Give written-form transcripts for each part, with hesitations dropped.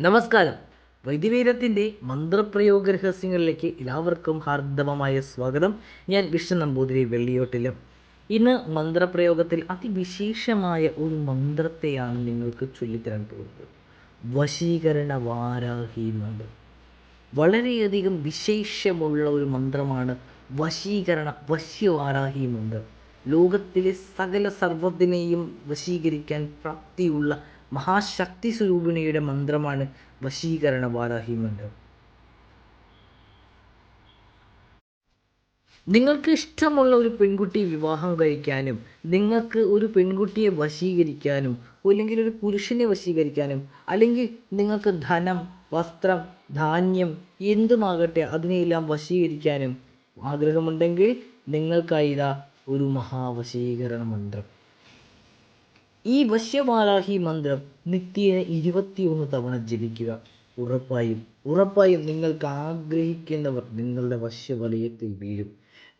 നമസ്കാരം. വൈദ്യവീരത്തിൻ്റെ മന്ത്രപ്രയോഗ രഹസ്യങ്ങളിലേക്ക് എല്ലാവർക്കും ഹാർദവമായ സ്വാഗതം. ഞാൻ വിഷ്ണു നമ്പൂതിരി വെള്ളിയോട്ടിലും. ഇന്ന് മന്ത്രപ്രയോഗത്തിൽ അതിവിശേഷമായ ഒരു മന്ത്രത്തെയാണ് നിങ്ങൾക്ക് ചൊല്ലിത്തരാൻ പോകുന്നത്. വശീകരണ വാരാഹി മന്ത്രം. വളരെയധികം വിശേഷമുള്ള ഒരു മന്ത്രമാണ് വശ്യവാരാഹി മന്ത്രം. ലോകത്തിലെ സകല സർവ്വത്തിനെയും വശീകരിക്കാൻ പ്രാപ്തിയുള്ള മഹാശക്തി സ്വരൂപിണിയുടെ മന്ത്രമാണ് വശീകരണ വാരാഹി മന്ത്രം. നിങ്ങൾക്ക് ഇഷ്ടമുള്ള ഒരു പെൺകുട്ടിയെ വിവാഹം കഴിക്കാനും, നിങ്ങൾക്ക് ഒരു പെൺകുട്ടിയെ വശീകരിക്കാനും, അല്ലെങ്കിൽ ഒരു പുരുഷനെ വശീകരിക്കാനും, അല്ലെങ്കിൽ നിങ്ങൾക്ക് ധനം, വസ്ത്രം, ധാന്യം എന്തുമാകട്ടെ അതിനെയെല്ലാം വശീകരിക്കാനും ആഗ്രഹമുണ്ടെങ്കിൽ നിങ്ങൾക്കായി ഇതാ ഒരു മഹാവശീകരണ മന്ത്രം. ഈ വശ്യവാരാഹി മന്ത്രം നിത്യേന 21 തവണ ജപിക്കുക. ഉറപ്പായും നിങ്ങൾക്ക് ആഗ്രഹിക്കുന്നവർ നിങ്ങളുടെ വശ്യവലയത്തിൽ വീഴും.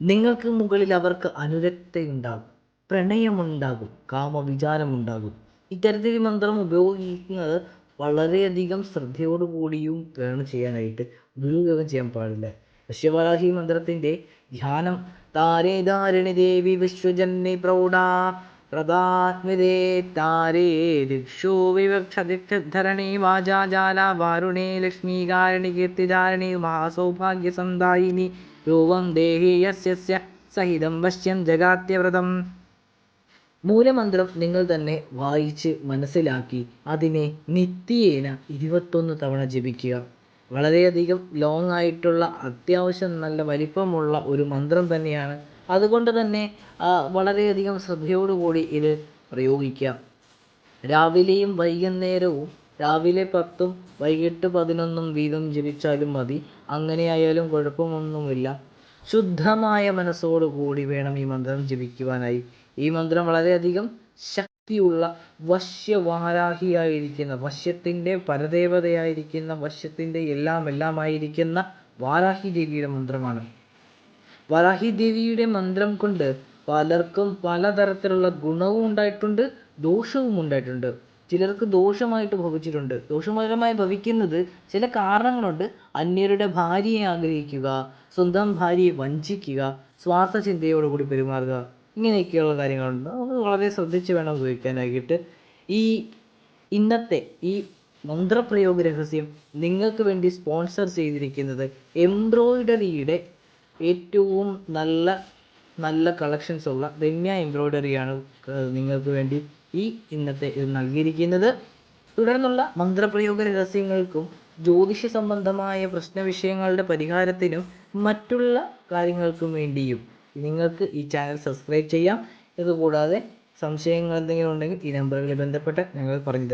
നിങ്ങൾക്ക് മുകളിൽ അവർക്ക് അനുരക്തയുണ്ടാകും, പ്രണയമുണ്ടാകും, കാമവിചാരമുണ്ടാകും. ഇത്തരത്തിൽ ഈ മന്ത്രം ഉപയോഗിക്കുന്നത് വളരെയധികം ശ്രദ്ധയോടുകൂടിയും വേണം ചെയ്യാനായിട്ട്. ദുരുപയോഗം ചെയ്യാൻ പാടില്ല. വശ്യവാരാഹി മന്ത്രത്തിൻ്റെ ധ്യാനം താരേ ധാരിണി ദേവി വിശ്വജന്നി പ്രൗഢാ പ്രദാത്മിതേ താരേ ദിക്ഷോ വിവക്ഷധരണി വാചാജാല വാരുണേ ലക്ഷ്മീകാരിണി കീർത്തിധാരിണി മഹാസൗഭാഗ്യസന്ദായിനി രൂപം ദേഹി യസ്യ സഹിതം വശ്യം ജഗാത്യവ്രതം. മൂലമന്ത്രം നിങ്ങൾ തന്നെ വായിച്ച് മനസ്സിലാക്കി അതിനെ നിത്യേന 21 തവണ ജപിക്കുക. വളരെയധികം ലോങ് ആയിട്ടുള്ള അത്യാവശ്യം നല്ല വലിപ്പമുള്ള ഒരു മന്ത്രം തന്നെയാണ്. അതുകൊണ്ട് തന്നെ വളരെയധികം ശ്രദ്ധയോടുകൂടി ഇത് പ്രയോഗിക്കാം. രാവിലെയും വൈകുന്നേരവും രാവിലെ 10ഉം വൈകിട്ട് 11ഉം വീതം ജപിച്ചാലും മതി. അങ്ങനെയായാലും കുഴപ്പമൊന്നുമില്ല. ശുദ്ധമായ മനസ്സോടുകൂടി വേണം ഈ മന്ത്രം ജപിക്കുവാനായി. ഈ മന്ത്രം വളരെയധികം ശക്തിയുള്ള വശ്യവാരാഹിയായിരിക്കുന്ന, വശ്യത്തിൻ്റെ പരദേവതയായിരിക്കുന്ന, വശ്യത്തിൻ്റെ എല്ലാമായിരിക്കുന്ന വാരാഹി ദേവിയുടെ മന്ത്രമാണ്. വാരാഹി ദേവിയുടെ മന്ത്രം കൊണ്ട് പലർക്കും പലതരത്തിലുള്ള ഗുണവും ഉണ്ടായിട്ടുണ്ട്, ദോഷവും ഉണ്ടായിട്ടുണ്ട്. ചിലർക്ക് ദോഷമായിട്ട് ഭവിച്ചിട്ടുണ്ട്. ദോഷപരമായി ഭവിക്കുന്നത് ചില കാരണങ്ങളുണ്ട്. അന്യരുടെ ഭാര്യയെ ആഗ്രഹിക്കുക, സ്വന്തം ഭാര്യയെ വഞ്ചിക്കുക, സ്വാർത്ഥ ചിന്തയോടുകൂടി പെരുമാറുക, ഇങ്ങനെയൊക്കെയുള്ള കാര്യങ്ങളുണ്ട്. അത് വളരെ ശ്രദ്ധിച്ച് വേണം ഉപയോഗിക്കാനായിട്ട്. ഇന്നത്തെ ഈ മന്ത്രപ്രയോഗ രഹസ്യം നിങ്ങൾക്ക് വേണ്ടി സ്പോൺസർ ചെയ്തിരിക്കുന്നത് എംബ്രോയിഡറിയുടെ ഏറ്റവും നല്ല കളക്ഷൻസ് ഉള്ള ധന്യ എംബ്രോയിഡറിയാണ് നിങ്ങൾക്ക് വേണ്ടി ഇന്നത്തെ ഇത് നൽകിയിരിക്കുന്നത്. തുടർന്നുള്ള മന്ത്രപ്രയോഗ രഹസ്യങ്ങൾക്കും ജ്യോതിഷ സംബന്ധമായ പ്രശ്നവിഷയങ്ങളുടെ പരിഹാരത്തിനും മറ്റുള്ള കാര്യങ്ങൾക്കും വേണ്ടിയും നിങ്ങൾക്ക് ഈ ചാനൽ സബ്സ്ക്രൈബ് ചെയ്യാം. ഇതുകൂടാതെ സംശയങ്ങൾ എന്തെങ്കിലും ഉണ്ടെങ്കിൽ ഈ നമ്പറുകളിൽ ബന്ധപ്പെട്ട് ഞങ്ങൾ പറഞ്ഞു തരാം.